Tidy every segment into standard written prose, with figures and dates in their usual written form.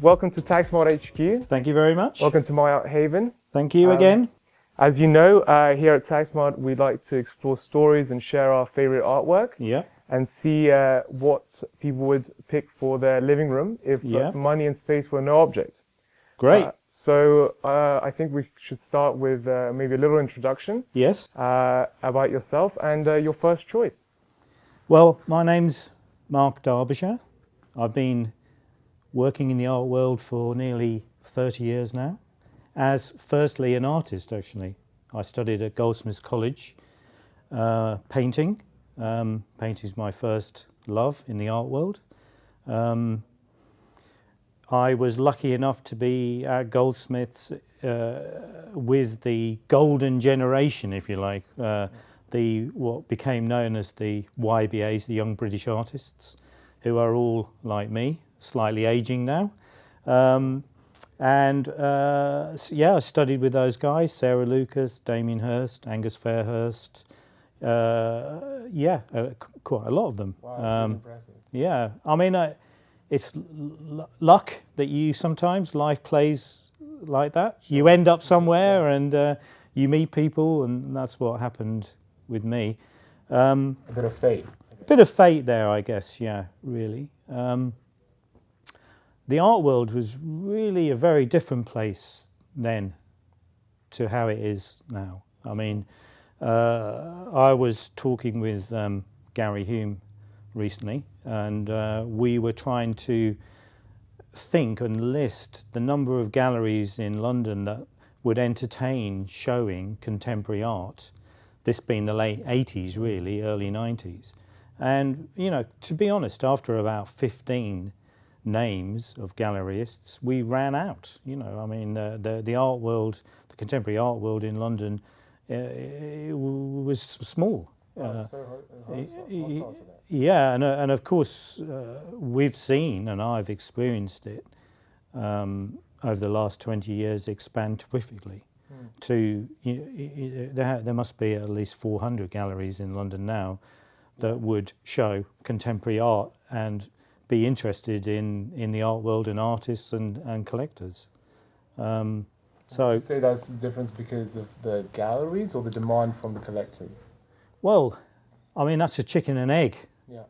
welcome to Tagsmart HQ. Thank you very much. Welcome to my art haven. Thank you again. As you know, here at Tagsmart, we like to explore stories and share our favorite artwork. Yeah. And see what people would pick for their living room if money and space were no object. Great. So I think we should start with maybe a little introduction. Yes. About yourself and your first choice. Well, my name's Mark Darbyshire. I've been working in the art world for nearly 30 years now, as firstly an artist actually. I studied at Goldsmiths College, painting. Painting is my first love in the art world. I was lucky enough to be at Goldsmiths with the golden generation, if you like, what became known as the YBAs, the Young British Artists, who are all like me, slightly aging now. I studied with those guys, Sarah Lucas, Damien Hirst, Angus Fairhurst, quite a lot of them. Wow, that's really impressive. Yeah, I mean, it's luck that sometimes life plays like that. Sure. You end up somewhere and you meet people, and that's what happened with me. A bit of fate. A bit of fate there, I guess, yeah, really. The art world was really a very different place then to how it is now. I mean, I was talking with Gary Hume recently, and we were trying to think and list the number of galleries in London that would entertain showing contemporary art, this being the late 80s really, early 90s. And, you know, to be honest, after about 15 names of gallerists, we ran out. You know, I mean, the art world, the contemporary art world in London, it was small. Yeah, and of course we've seen, and I've experienced it over the last 20 years, expand terrifically. To there must be at least 400 galleries in London now that would show contemporary art and be interested in the art world and artists and collectors. So would you say that's the difference because of the galleries or the demand from the collectors? Well, I mean, that's a chicken and egg. Yeah.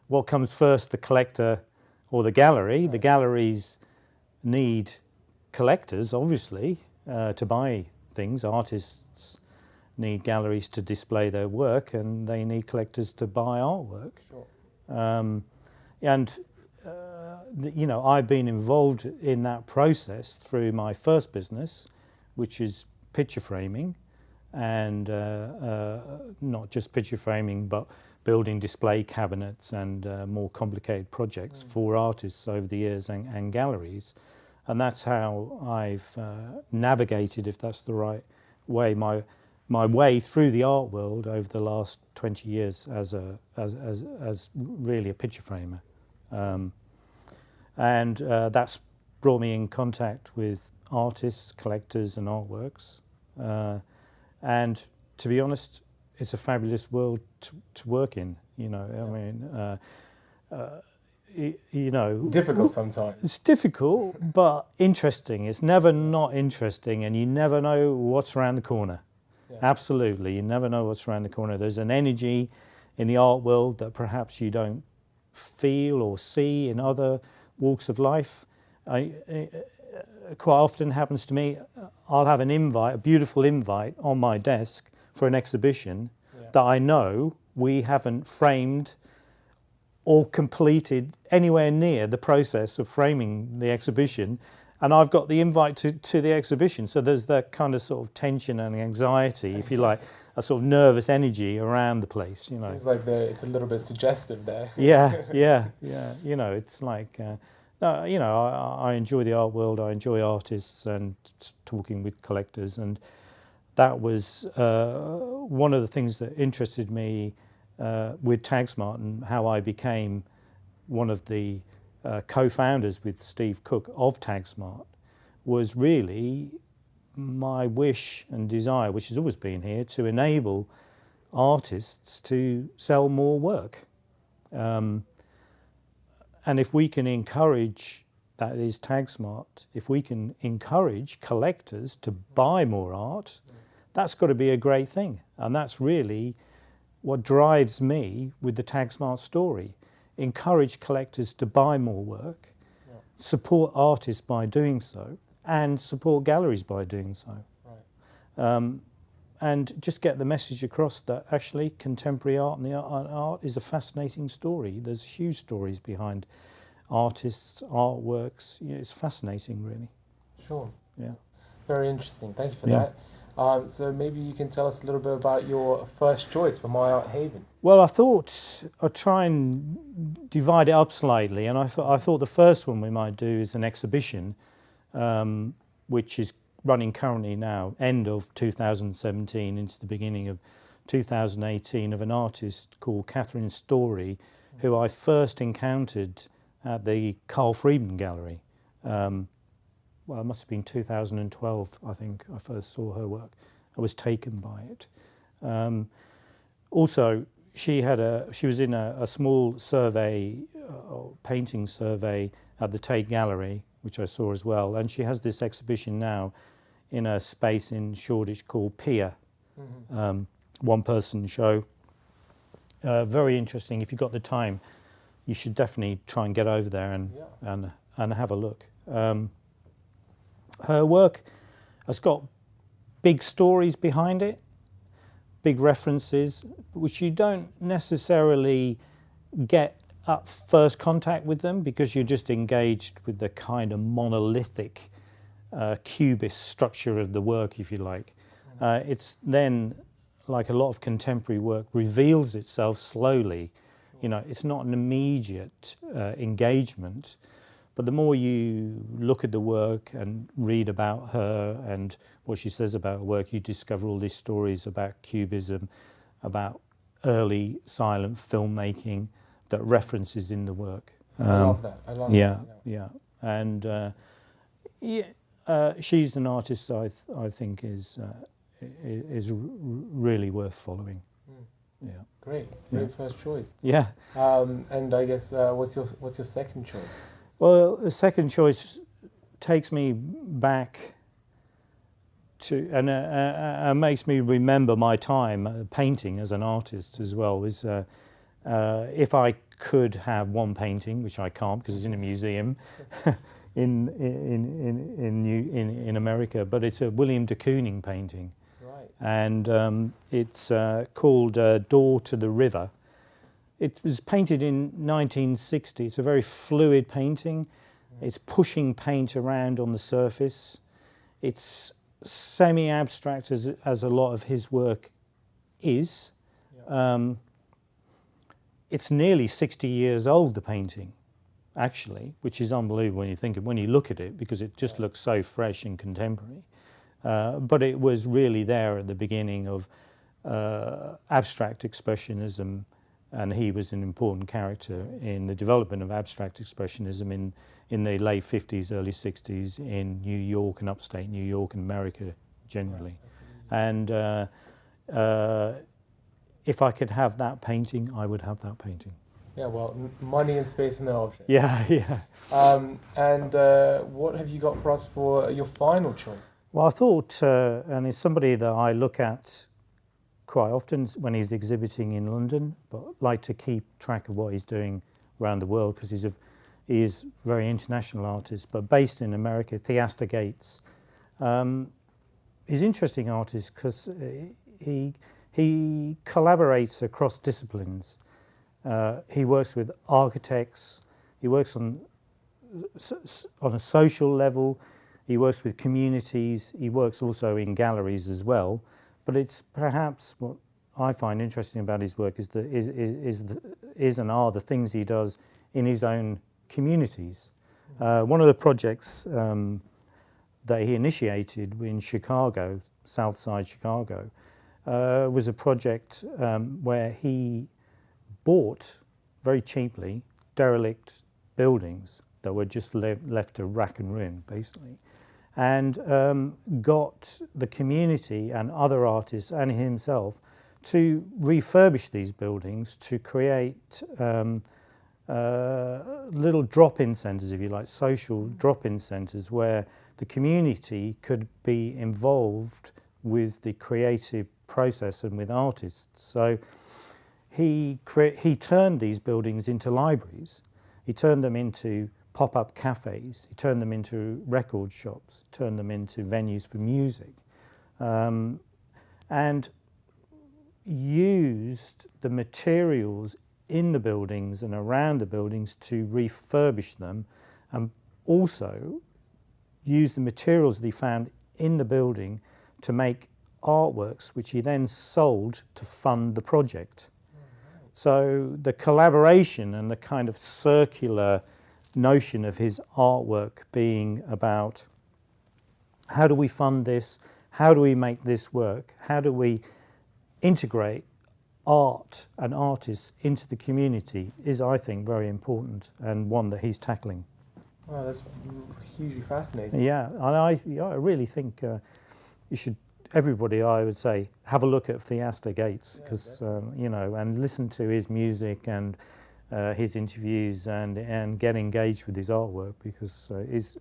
What comes first, the collector or the gallery? Right. The galleries need collectors, obviously, to buy things. Artists need galleries to display their work, and they need collectors to buy artwork. Sure. You know, I've been involved in that process through my first business, which is picture framing, and not just picture framing, but building display cabinets and more complicated projects for artists over the years and galleries. And that's how I've navigated, if that's the right way, my way through the art world over the last 20 years as really a picture framer. And that's brought me in contact with artists, collectors and artworks. And to be honest, it's a fabulous world to work in, you know. I mean, you know... Difficult sometimes. It's difficult, but interesting. It's never not interesting, and you never know what's around the corner. Yeah. Absolutely, you never know what's around the corner. There's an energy in the art world that perhaps you don't feel or see in other walks of life. Quite often happens to me, I'll have an invite, a beautiful invite on my desk for an exhibition that I know we haven't framed or completed anywhere near the process of framing the exhibition, and I've got the invite to the exhibition. So there's that kind of sort of tension and anxiety, if you like, a sort of nervous energy around the place, you know. Seems like it's a little bit suggestive there. Yeah. You know, it's like, you know, I enjoy the art world, I enjoy artists and talking with collectors, and that was one of the things that interested me with Tagsmart, and how I became one of the co-founders with Steve Cooke of Tagsmart, was really my wish and desire, which has always been here, to enable artists to sell more work. And if we can encourage that is Tagsmart, if we can encourage collectors to buy more art, that's got to be a great thing. And that's really what drives me with the Tagsmart story. Encourage collectors to buy more work, support artists by doing so, and support galleries by doing so. Right. And just get the message across that actually contemporary art and the art is a fascinating story. There's huge stories behind artists, artworks. Yeah, it's fascinating, really. Sure. Yeah. Very interesting. Thank you for that. So maybe you can tell us a little bit about your first choice for My Art Haven. Well, I thought I'd try and divide it up slightly, and I thought the first one we might do is an exhibition, which is running currently now, end of 2017 into the beginning of 2018, of an artist called Catherine Story, who I first encountered at the Carl Friedman Gallery. Well, it must have been 2012, I think, I first saw her work. I was taken by it. Also, she was in a small survey, painting survey at the Tate Gallery, which I saw as well, and she has this exhibition now in a space in Shoreditch called Pier, one-person show. Very interesting. If you've got the time, you should definitely try and get over there and have a look. Her work has got big stories behind it, big references, which you don't necessarily get at first contact with them because you're just engaged with the kind of monolithic cubist structure of the work, if you like. It's then, like a lot of contemporary work, reveals itself slowly. You know, it's not an immediate engagement. But the more you look at the work and read about her and what she says about her work, you discover all these stories about Cubism, about early silent filmmaking that references in the work. I love that. I love that. Yeah. And she's an artist I think is really worth following. Yeah. Great first choice. Yeah. And I guess what's your second choice? Well, the second choice takes me back to and makes me remember my time painting as an artist as well. Is if I could have one painting, which I can't because it's in a museum in America, but it's a William de Kooning painting. And it's called Door to the River. It was painted in 1960. It's a very fluid painting. It's pushing paint around on the surface. It's semi-abstract as a lot of his work is. It's nearly 60 years old, the painting, actually, which is unbelievable when you look at it, because it just looks so fresh and contemporary. But it was really there at the beginning of abstract expressionism, and he was an important character in the development of abstract expressionism in the late 50s, early 60s in New York and upstate New York and America generally. And if I could have that painting, I would have that painting. Yeah, well, money and space and the object. Yeah. And what have you got for us for your final choice? Well, I thought, and it's somebody that I look at quite often when he's exhibiting in London, but like to keep track of what he's doing around the world because he is a very international artist, but based in America, Theaster Gates. He's an interesting artist because he collaborates across disciplines. He works with architects, he works on a social level, he works with communities, he works also in galleries as well. But it's perhaps what I find interesting about his work is and are the things he does in his own communities. One of the projects that he initiated in Chicago, South Side Chicago, was a project where he bought very cheaply derelict buildings that were just left to rack and ruin, basically, and got the community and other artists and himself to refurbish these buildings to create little drop-in centres, if you like, social drop-in centres where the community could be involved with the creative process and with artists. So he turned these buildings into libraries. He turned them into pop-up cafes. He turned them into record shops. Turned them into venues for music, and used the materials in the buildings and around the buildings to refurbish them, and also used the materials that he found in the building to make artworks, which he then sold to fund the project. So the collaboration and the kind of circular notion of his artwork being about how do we fund this, how do we make this work, how do we integrate art and artists into the community is, I think, very important, and one that he's tackling. Wow, that's hugely fascinating. Yeah, and I really think you should, everybody, I would say, have a look at Theaster Gates, because you know, and listen to his music and his interviews, and get engaged with his artwork, because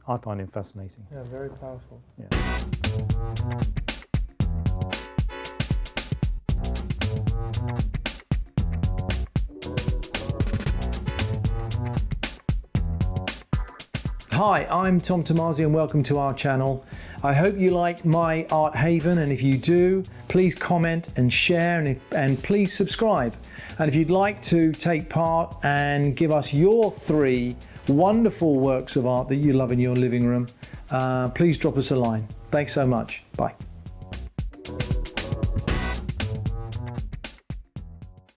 I find him fascinating. Yeah, very powerful. Yeah. Hi, I'm Tom Tomasi and welcome to our channel. I hope you like my art haven, and if you do, please comment and share, and please subscribe. And if you'd like to take part and give us your 3 wonderful works of art that you love in your living room, please drop us a line. Thanks so much. Bye.